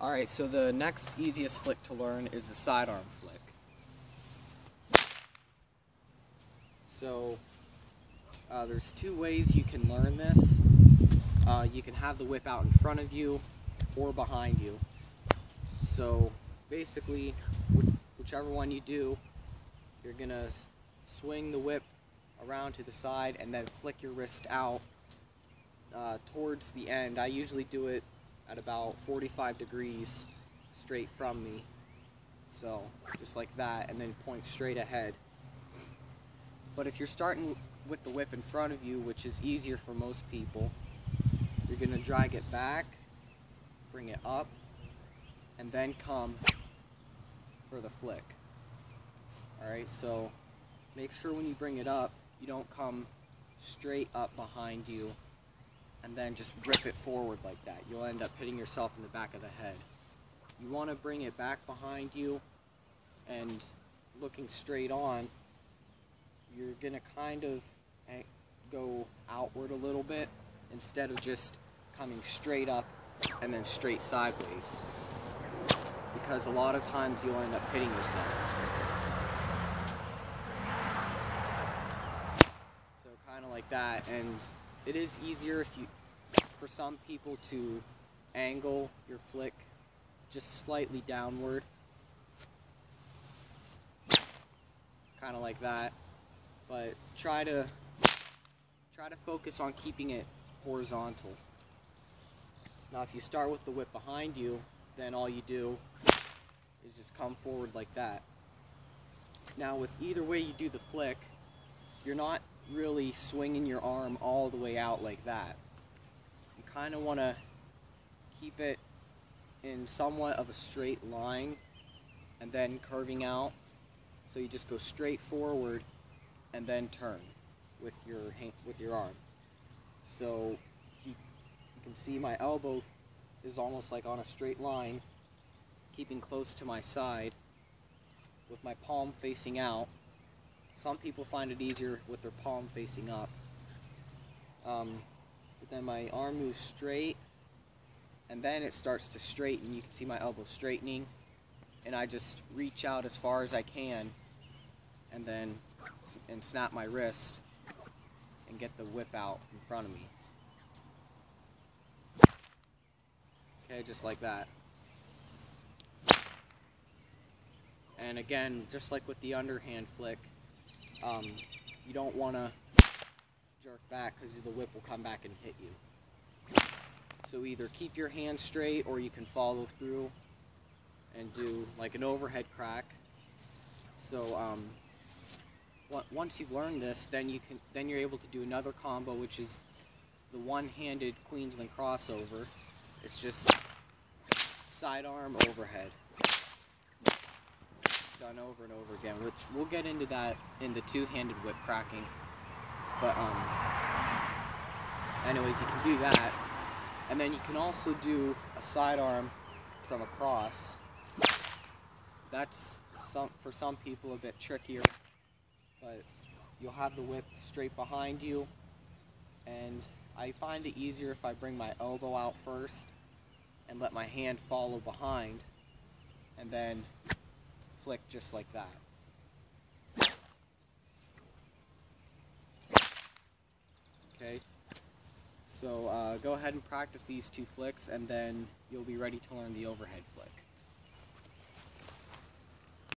Alright, so the next easiest flick to learn is the sidearm flick. So, there's two ways you can learn this. You can have the whip out in front of you or behind you. So, basically, whichever one you do, you're going to swing the whip around to the side and then flick your wrist out towards the end. I usually do it at about 45 degrees straight from me. So, just like that, and then point straight ahead. But if you're starting with the whip in front of you, which is easier for most people, you're going to drag it back, bring it up, and then come for the flick. Alright, so make sure when you bring it up, you don't come straight up behind you and then just rip it forward like that. You'll end up hitting yourself in the back of the head. You want to bring it back behind you and looking straight on. You're going to kind of go outward a little bit instead of just coming straight up and then straight sideways, because a lot of times you'll end up hitting yourself. So kind of like that, and it is easier for some people to angle your flick just slightly downward, kind of like that. But try to focus on keeping it horizontal. Now if you start with the whip behind you, then all you do is just come forward like that. Now with either way you do the flick, you're not really swinging your arm all the way out like that. You kind of want to keep it in somewhat of a straight line and then curving out. So you just go straight forward and then turn with your arm. So you can see my elbow is almost like on a straight line, keeping close to my side with my palm facing out. Some people find it easier with their palm facing up. But then my arm moves straight, and then it starts to straighten. You can see my elbow straightening, and I just reach out as far as I can and then snap my wrist and get the whip out in front of me. Okay, just like that. And again, just like with the underhand flick, you don't want to jerk back because the whip will come back and hit you. So either keep your hand straight, or you can follow through and do like an overhead crack. So once you've learned this, then you're able to do another combo, which is the one-handed Queensland crossover. It's just sidearm overhead, done over and over again, which we'll get into that in the two-handed whip cracking. But anyways, you can do that, and then you can also do a sidearm from across. That's for some people a bit trickier, but you'll have the whip straight behind you, and I find it easier if I bring my elbow out first and let my hand follow behind, and then flick just like that. Okay, so go ahead and practice these two flicks, and then you'll be ready to learn the overhead flick.